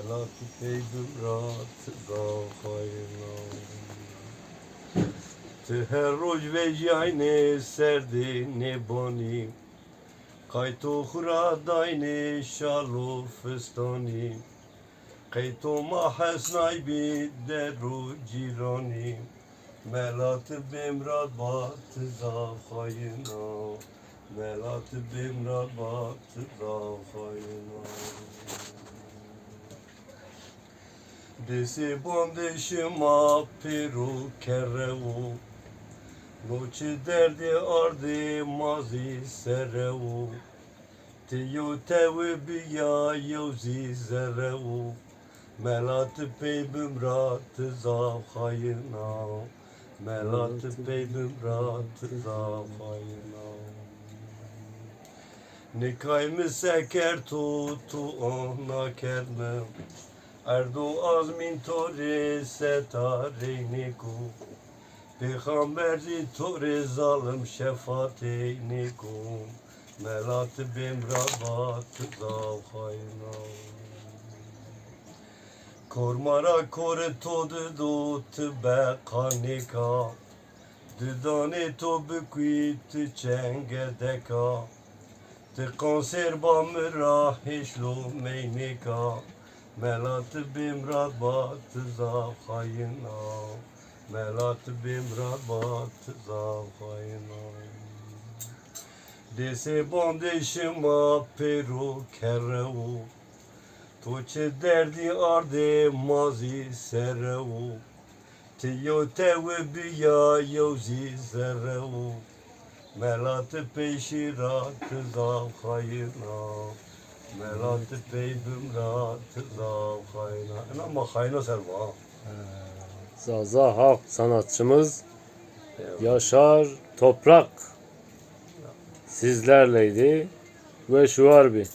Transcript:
melat peydum rat zafayna. Te her roj ve jayne serde ne boni. Kayto khura dayne şalo festani. Kayto mahesnay bi deru cirani. Melat bimrad bat zafayna. Melat bimrad bat zafayna. Desi bandışıma piru kerevu. Noçi derdi ardi mazi serevu. Tiyo tevi biya yevzi zerevu. Melat peybim rat zafayna. Melat peybim rat zafayna. Nikay miseker tu ona kerme. Erdo azmin tore setare niku. Peygamberci tore zalim şefate niku. Melat bimrabat zafayna. Kormara kore todu do tbe kanika. Dudane to büküt çengedeka. Te konserva mıra hişlu meynika. Melat bimrabat zafayna. Melat bimrabat zafayna. Dese bandışıma peru kerevu. Tuçe derdi arde mazi serevu. Tiyo tevi biya yevzi zerevu. Melat peşirat zafayna. Melat peybim rat zafayna. Ama hayna serva. Zaza halk sanatçımız Yaşar Toprak sizlerleydi ve şu harbi.